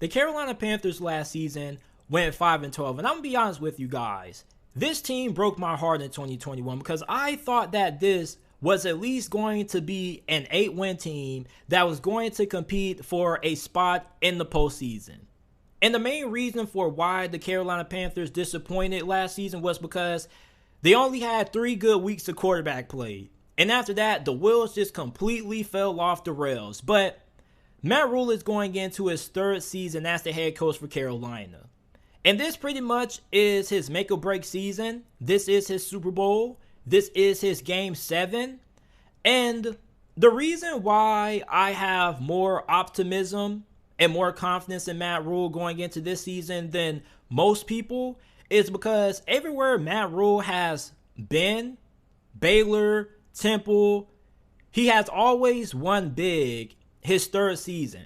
The Carolina Panthers last season went 5-12, and I'm gonna be honest with you guys. This team broke my heart in 2021 because I thought that this was at least going to be an 8-win team that was going to compete for a spot in the postseason. And the main reason for why the Carolina Panthers disappointed last season was because they only had 3 good weeks of quarterback play. And after that, the wheels just completely fell off the rails. But Matt Rhule is going into his 3rd season as the head coach for Carolina. And this pretty much is his make or break season. This is his Super Bowl. This is his Game 7. And the reason why I have more optimism and more confidence in Matt Rhule going into this season than most people is because everywhere Matt Rhule has been, Baylor, Temple, he has always won big his 3rd season.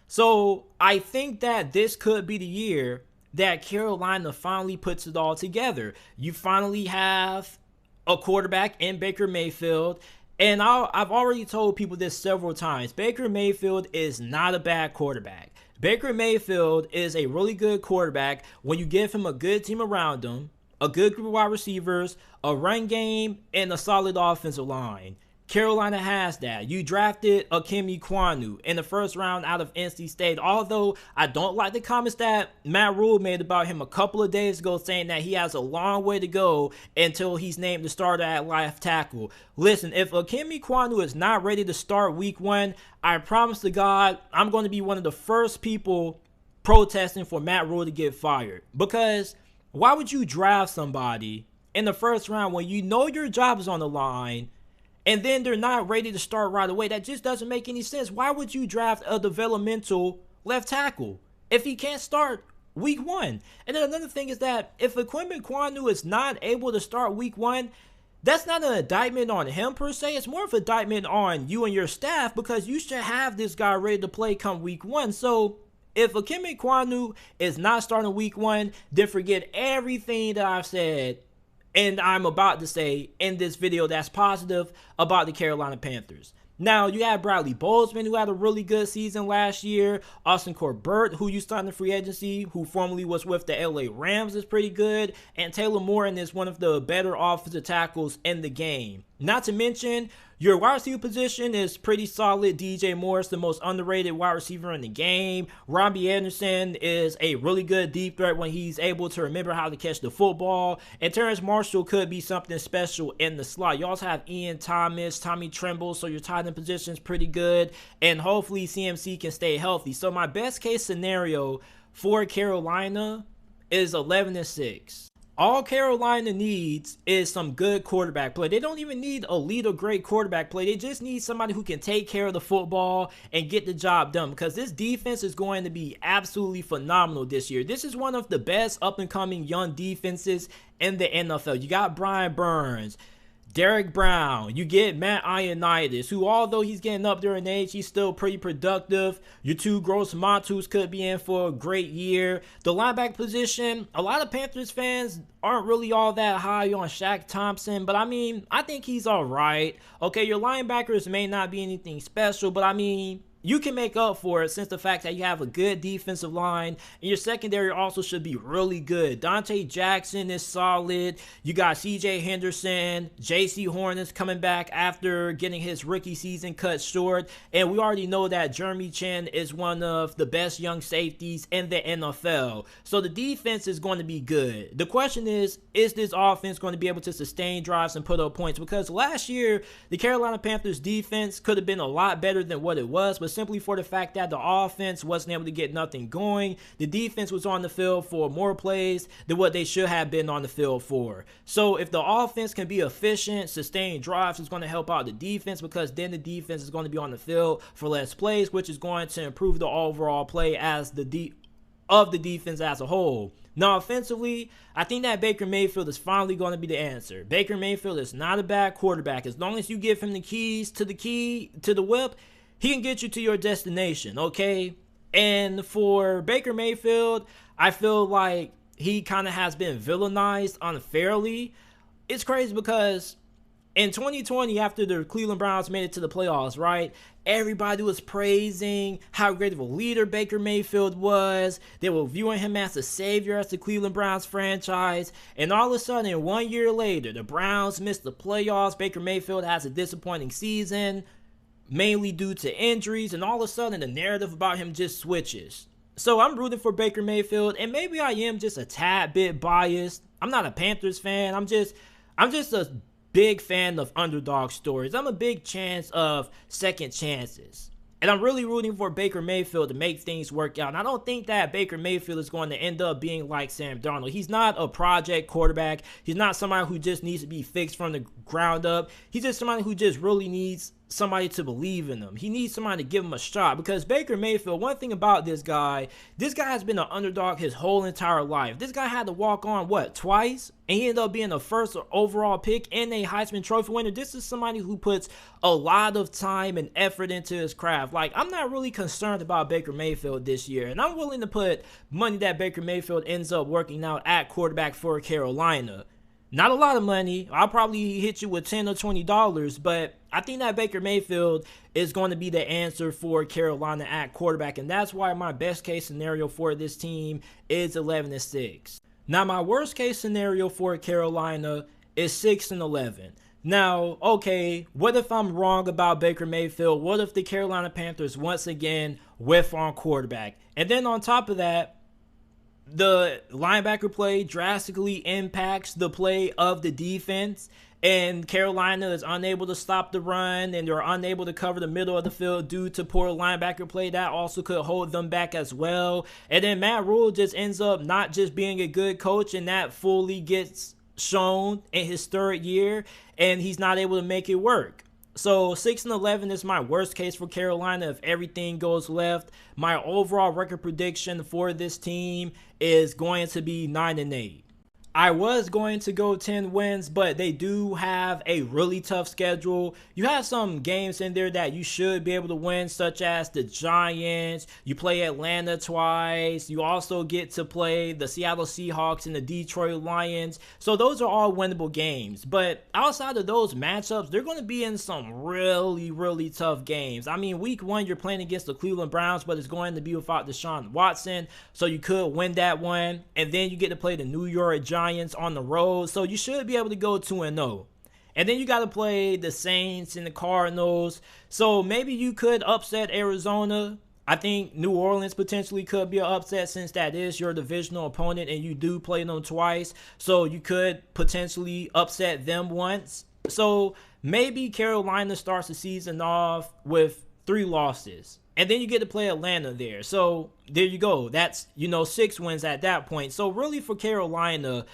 So I think that this could be the year that Carolina finally puts it all together. You finally have a quarterback in Baker Mayfield. And I've already told people this several times. Baker Mayfield is not a bad quarterback. Baker Mayfield is a really good quarterback when you give him a good team around him, a good group of wide receivers, a run game, and a solid offensive line. Carolina has that. You drafted Akim Ikwanu in the 1st round out of NC State. Although I don't like the comments that Matt Rhule made about him a couple of days ago saying that he has a long way to go until he's named the starter at left tackle. Listen, if Akim Ikwanu is not ready to start week 1, I promise to God I'm going to be one of the first people protesting for Matt Rhule to get fired. Because why would you draft somebody in the 1st round when you know your job is on the line and then they're not ready to start right away? That just doesn't make any sense. Why would you draft a developmental left tackle if he can't start week 1? And then another thing is that if Akim Ikwanu is not able to start week 1, that's not an indictment on him per se. It's more of an indictment on you and your staff because you should have this guy ready to play come week 1. So if Akim Ikwanu is not starting week 1, then forget everything that I've said and I'm about to say in this video that's positive about the Carolina Panthers. Now, you have Bradley Bozeman, who had a really good season last year. Austin Corbett, who you signed in free agency, who formerly was with the LA Rams, is pretty good. And Taylor Morin is one of the better offensive tackles in the game. Not to mention, your wide receiver position is pretty solid. DJ Morris, the most underrated wide receiver in the game. Robbie Anderson is a really good deep threat when he's able to remember how to catch the football. And Terrence Marshall could be something special in the slot. You also have Ian Thomas, Tommy Tremble, so your tight end position is pretty good. And hopefully CMC can stay healthy. So my best case scenario for Carolina is 11-6. All Carolina needs is some good quarterback play. They don't even need elite or great quarterback play. They just need somebody who can take care of the football and get the job done because this defense is going to be absolutely phenomenal this year. This is one of the best up-and-coming young defenses in the NFL. You got Brian Burns, Derek Brown, you get Matt Ioannidis, who although he's getting up there in age, he's still pretty productive. Your 2 Gross Matus could be in for a great year. The linebacker position, a lot of Panthers fans aren't really all that high on Shaq Thompson, but I mean, I think he's all right. Okay, your linebackers may not be anything special, but I mean, you can make up for it since the fact that you have a good defensive line, and your secondary also should be really good. Dante Jackson is solid. You got CJ Henderson. JC Horn is coming back after getting his rookie season cut short, and we already know that Jeremy Chin is one of the best young safeties in the NFL. So the defense is going to be good. The question is this offense going to be able to sustain drives and put up points? Because last year, the Carolina Panthers defense could have been a lot better than what it was, but simply for the fact that the offense wasn't able to get nothing going. The defense was on the field for more plays than what they should have been on the field for. So if the offense can be efficient, sustain drives, it's going to help out the defense because then the defense is going to be on the field for less plays, which is going to improve the overall play as the defense as a whole. Now, offensively, I think that Baker Mayfield is finally going to be the answer. Baker Mayfield is not a bad quarterback. As long as you give him the keys to the whip, he can get you to your destination, okay? And for Baker Mayfield, I feel like he kind of has been villainized unfairly. It's crazy because In 2020, after the Cleveland Browns made it to the playoffs, right? Everybody was praising how great of a leader Baker Mayfield was. They were viewing him as a savior as the Cleveland Browns franchise. And all of a sudden, 1 year later, the Browns missed the playoffs. Baker Mayfield has a disappointing season, mainly due to injuries. And all of a sudden, the narrative about him just switches. So I'm rooting for Baker Mayfield. And maybe I am just a tad bit biased. I'm not a Panthers fan. I'm just a big fan of underdog stories. I'm a big chance of second chances. And I'm really rooting for Baker Mayfield to make things work out. And I don't think that Baker Mayfield is going to end up being like Sam Darnold. He's not a project quarterback. He's not somebody who just needs to be fixed from the ground up. He's just somebody who just really needs somebody to believe in him. He needs somebody to give him a shot, because Baker Mayfield, one thing about this guy has been an underdog his whole entire life. This guy had to walk on, twice? And he ended up being the first overall pick and a Heisman Trophy winner. This is somebody who puts a lot of time and effort into his craft. Like, I'm not really concerned about Baker Mayfield this year, and I'm willing to put money that Baker Mayfield ends up working out at quarterback for Carolina. Not a lot of money. I'll probably hit you with $10 or $20, but I think that Baker Mayfield is going to be the answer for Carolina at quarterback, and that's why my best case scenario for this team is 11-6. Now, my worst case scenario for Carolina is 6-11. Now, okay, what if I'm wrong about Baker Mayfield? What if the Carolina Panthers once again whiff on quarterback? And then on top of that, the linebacker play drastically impacts the play of the defense, and Carolina is unable to stop the run, and they're unable to cover the middle of the field due to poor linebacker play. That also could hold them back as well. And then Matt Rhule just ends up not just being a good coach, and that fully gets shown in his third year, and he's not able to make it work. So 6-11 is my worst case for Carolina if everything goes left. My overall record prediction for this team is going to be 9-8. I was going to go 10 wins, but they do have a really tough schedule. You have some games in there that you should be able to win, such as the Giants. You play Atlanta twice. You also get to play the Seattle Seahawks and the Detroit Lions. So those are all winnable games. But outside of those matchups, they're going to be in some really, really tough games. I mean, week 1, you're playing against the Cleveland Browns, but it's going to be without Deshaun Watson. So you could win that one. And then you get to play the New York Giants on the road, so you should be able to go 2-0. And then you got to play the Saints and the Cardinals, so maybe you could upset Arizona. I think New Orleans potentially could be an upset, since that is your divisional opponent and you do play them twice, so you could potentially upset them once. So maybe Carolina starts the season off with 3 losses. And then you get to play Atlanta there. So there you go. That's, 6 wins at that point. So really for Carolina,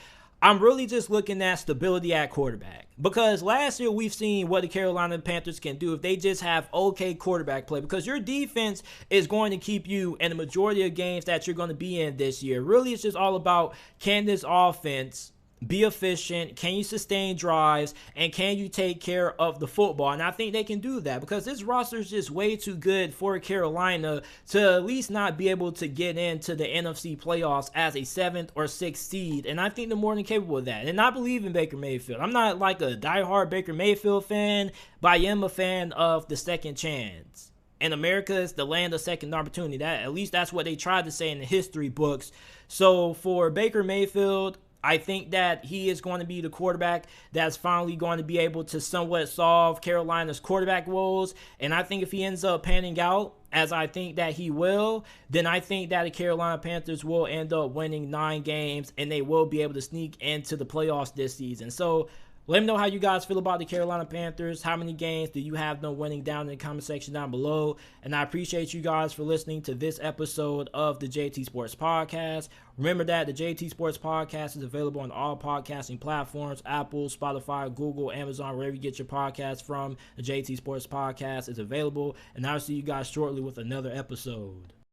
I'm really just looking at stability at quarterback. Because last year we've seen what the Carolina Panthers can do if they just have okay quarterback play. Because your defense is going to keep you in the majority of games that you're going to be in this year. Really, it's just all about, can this offense be efficient? Can you sustain drives? And can you take care of the football? And I think they can do that, because this roster is just way too good for Carolina to at least not be able to get into the NFC playoffs as a 7th or 6th seed. And I think they're more than capable of that. And I believe in Baker Mayfield. I'm not like a diehard Baker Mayfield fan, but I am a fan of the second chance. And America is the land of second opportunity. At least that's what they tried to say in the history books. So for Baker Mayfield, I think that he is going to be the quarterback that's finally going to be able to somewhat solve Carolina's quarterback woes. And I think if he ends up panning out, as I think that he will, then I think that the Carolina Panthers will end up winning 9 games and they will be able to sneak into the playoffs this season. So let me know how you guys feel about the Carolina Panthers. How many games do you have them winning down in the comment section down below? And I appreciate you guys for listening to this episode of the JT Sports Podcast. Remember that the JT Sports Podcast is available on all podcasting platforms: Apple, Spotify, Google, Amazon, wherever you get your podcasts from. The JT Sports Podcast is available. And I'll see you guys shortly with another episode.